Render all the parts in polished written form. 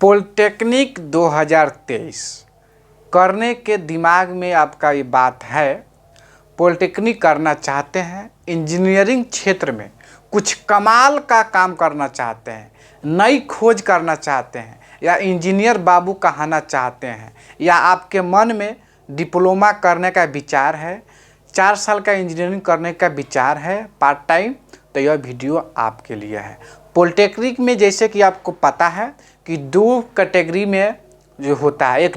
Polytechnic 2023 करने के दिमाग में आपका ये बात है, पॉलिटेक्निक करना चाहते हैं, इंजीनियरिंग क्षेत्र में कुछ कमाल का काम करना चाहते हैं, नई खोज करना चाहते हैं, या इंजीनियर बाबू कहना चाहते हैं, या आपके मन में डिप्लोमा करने का विचार है, 4 साल का इंजीनियरिंग करने का विचार है पार्ट टाइम, तो यह वीडियो आपके लिए है। पॉलिटेक्निक में जैसे कि आपको पता है कि 2 कैटेगरी में जो होता है, एक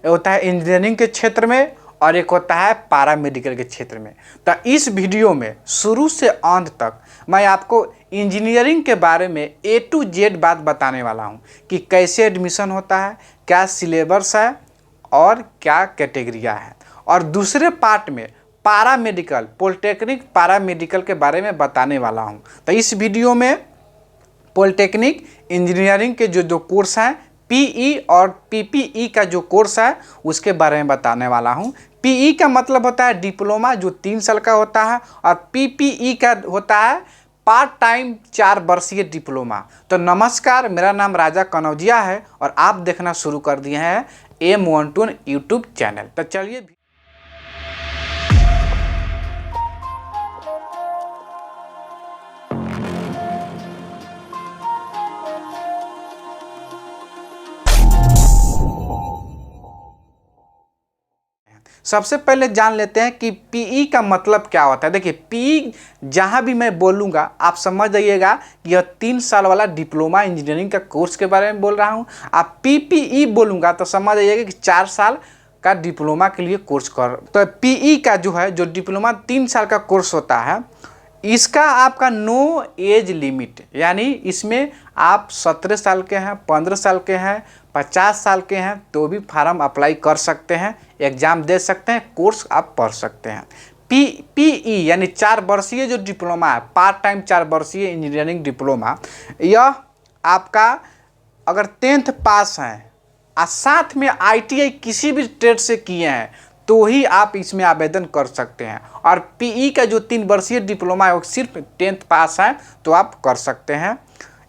होता है इंजीनियरिंग के क्षेत्र में और एक होता है पैरामेडिकल के क्षेत्र में। तो इस वीडियो में शुरू से अंत तक मैं आपको इंजीनियरिंग के बारे में A to Z बात बताने वाला हूं कि कैसे एडमिशन होता है, क्या सिलेबस है और क्या कैटेगरिया है। और दूसरे पार्ट में पैरामेडिकल, पॉलिटेक्निक पैरामेडिकल के बारे में बताने वाला हूं। तो इस वीडियो में पॉलिटेक्निक इंजीनियरिंग के जो कोर्स हैं, पीई और पीपीई का जो कोर्स है उसके बारे में बताने वाला हूं। पीई का मतलब होता है डिप्लोमा, जो 3 साल का होता है, और पीपीई का होता है पार्ट टाइम 4 वर्षीय डिप्लोमा। तो नमस्कार, मेरा नाम राजा कनौजिया है और आप देखना शुरू कर दिए हैं M12 यूट्यूब चैनल। तो चलिए सबसे पहले जान लेते हैं कि पीई का मतलब क्या होता है। देखिए, पीई जहां भी मैं बोलूँगा आप समझ जाइएगा कि यह 3 साल वाला डिप्लोमा इंजीनियरिंग का कोर्स के बारे में बोल रहा हूं। आप पीपीई बोलूँगा तो समझ जाइएगा कि 4 साल का डिप्लोमा के लिए कोर्स कर। तो पीई का जो है, जो डिप्लोमा 3 साल का कोर्स होता है, इसका आपका नो एज लिमिट, यानी इसमें आप 17 साल के हैं, 15 साल के हैं, 50 साल के हैं तो भी फार्म अप्लाई कर सकते हैं, एग्ज़ाम दे सकते हैं, कोर्स आप पढ़ सकते हैं। पीई यानी 4 वर्षीय जो डिप्लोमा है, पार्ट टाइम 4 वर्षीय इंजीनियरिंग डिप्लोमा, यह आपका अगर 10th पास हैं और साथ में ITI किसी भी ट्रेड से किए हैं तो ही आप इसमें आवेदन कर सकते हैं। और पीई का जो 3 वर्षीय डिप्लोमा है वो सिर्फ 10th पास है तो आप कर सकते हैं,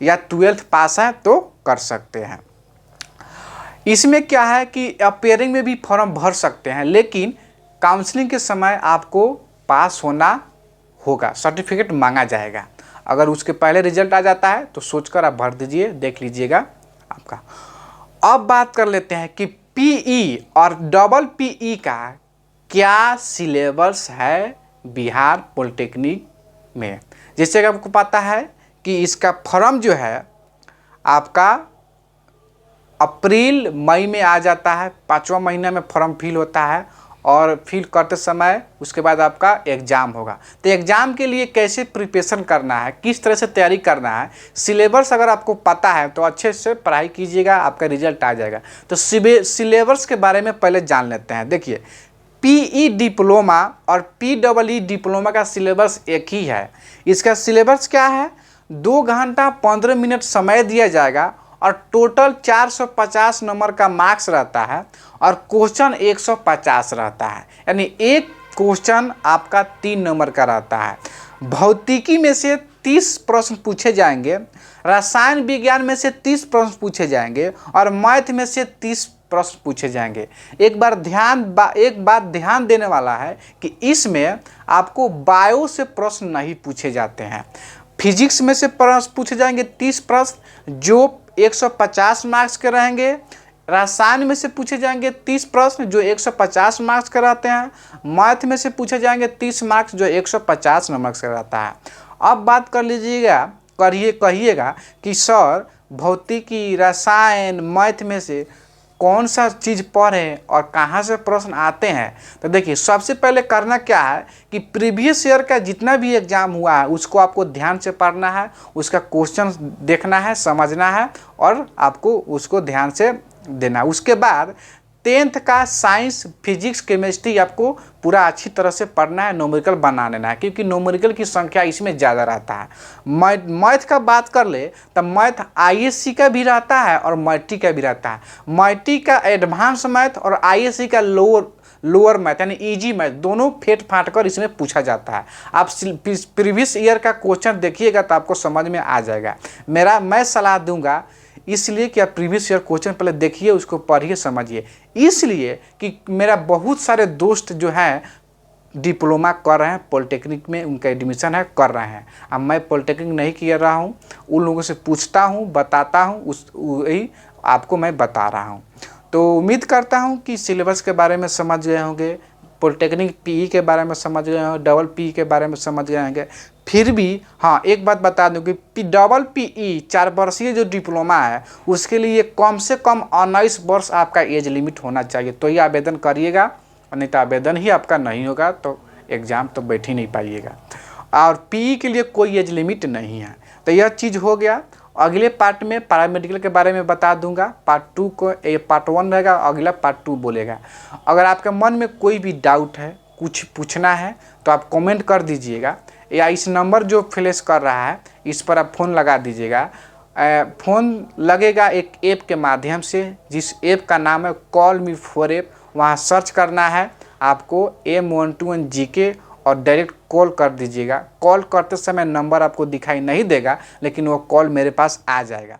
या 12th पास है तो कर सकते हैं। इसमें क्या है कि अपेयरिंग में भी फॉर्म भर सकते हैं, लेकिन काउंसलिंग के समय आपको पास होना होगा, सर्टिफिकेट मांगा जाएगा। अगर उसके पहले रिजल्ट आ जाता है तो सोचकर आप भर दीजिए, देख लीजिएगा आपका। अब बात कर लेते हैं कि पीई और डबल पीई का क्या सिलेबस है बिहार पॉलिटेक्निक में। जैसे कि आपको पता है कि इसका फॉर्म जो है आपका अप्रैल मई में आ जाता है, 5वां महीना में फॉर्म फिल होता है और फिल करते समय उसके बाद आपका एग्ज़ाम होगा। तो एग्ज़ाम के लिए कैसे प्रिपरेशन करना है, किस तरह से तैयारी करना है, सिलेबस अगर आपको पता है तो अच्छे से पढ़ाई कीजिएगा, आपका रिजल्ट आ जाएगा। तो सिलेबस के बारे में पहले जान लेते हैं। देखिए, पीई डिप्लोमा और पीई डिप्लोमा का सिलेबस एक ही है। इसका सिलेबस क्या है, 2 घंटा 15 मिनट समय दिया जाएगा और टोटल 450 नंबर का मार्क्स रहता है और क्वेश्चन 150 रहता है, यानी एक क्वेश्चन आपका 3 नंबर का रहता है। भौतिकी में से 30 प्रश्न पूछे जाएंगे, रसायन विज्ञान में से 30 प्रश्न पूछे जाएंगे और मैथ में से 30 प्रश्न पूछे जाएंगे। एक बात ध्यान देने वाला है कि इसमें आपको बायो से प्रश्न नहीं पूछे जाते हैं। फिजिक्स में से प्रश्न पूछे जाएंगे 30 प्रश्न जो 150 मार्क्स के रहेंगे। रसायन में से पूछे जाएंगे 30 प्रश्न जो 150 मार्क्स के रहते हैं। मैथ में से पूछे जाएंगे 30 मार्क्स जो 150 मार्क्स का रहता है। अब बात कर लीजिएगा, कहिएगा कि सर भौतिकी, रसायन, मैथ में से कौन सा चीज़ पढ़ें और कहाँ से प्रश्न आते हैं। तो देखिए, सबसे पहले करना क्या है कि प्रीवियस ईयर का जितना भी एग्ज़ाम हुआ है उसको आपको ध्यान से पढ़ना है, उसका क्वेश्चन देखना है, समझना है और आपको उसको ध्यान से देना है। उसके बाद 10th का साइंस, फिजिक्स, केमिस्ट्री आपको पूरा अच्छी तरह से पढ़ना है, न्यूमेरिकल बना लेना है, क्योंकि न्यूमेरिकल की संख्या इसमें ज़्यादा रहता है। मैथ का बात कर ले तो मैथ ISC का भी रहता है और मैट्रिक का भी रहता है। मैट्रिक का एडवांस मैथ और ISC का लोअर मैथ यानी इजी मैथ, दोनों फेंट फाट कर इसमें पूछा जाता है। आप प्रीवियस ईयर का क्वेश्चन देखिएगा तो आपको समझ में आ जाएगा। मैं सलाह दूंगा इसलिए कि आप प्रीवियस ईयर क्वेश्चन पहले देखिए, उसको पढ़िए, समझिए। इसलिए कि मेरा बहुत सारे दोस्त जो हैं डिप्लोमा कर रहे हैं पॉलिटेक्निक में, उनका एडमिशन है, कर रहे हैं। अब मैं पॉलिटेक्निक नहीं कर रहा हूँ, उन लोगों से पूछता हूँ, बताता हूँ, वही आपको मैं बता रहा हूँ। तो उम्मीद करता हूँ कि सिलेबस के बारे में समझ गए होंगे, पॉलिटेक्निक पीई के बारे में समझ गए होंगे, डबल पीई के बारे में समझ गए होंगे। फिर भी हाँ, एक बात बता दूं कि डबल पीई 4 वर्षीय जो डिप्लोमा है उसके लिए कम से कम 19 वर्ष आपका एज लिमिट होना चाहिए, तो ही आवेदन करिएगा, और नहीं तो आवेदन ही आपका नहीं होगा तो एग्ज़ाम तो बैठ ही नहीं पाइएगा। और पीई के लिए कोई एज लिमिट नहीं है। तो यह चीज़ हो गया। अगले पार्ट में पैरामेडिकल के बारे में बता दूंगा। पार्ट 2 को पार्ट 1 रहेगा, अगला पार्ट 2 बोलेगा। अगर आपके मन में कोई भी डाउट है, कुछ पूछना है, तो आप कमेंट कर दीजिएगा, या इस नंबर जो फ्लैश कर रहा है इस पर आप फ़ोन लगा दीजिएगा। फ़ोन लगेगा एक ऐप के माध्यम से, जिस ऐप का नाम है कॉल मी फॉर ऐप। वहाँ सर्च करना है आपको M121 GK और डायरेक्ट कॉल कर दीजिएगा। कॉल करते समय नंबर आपको दिखाई नहीं देगा, लेकिन वो कॉल मेरे पास आ जाएगा।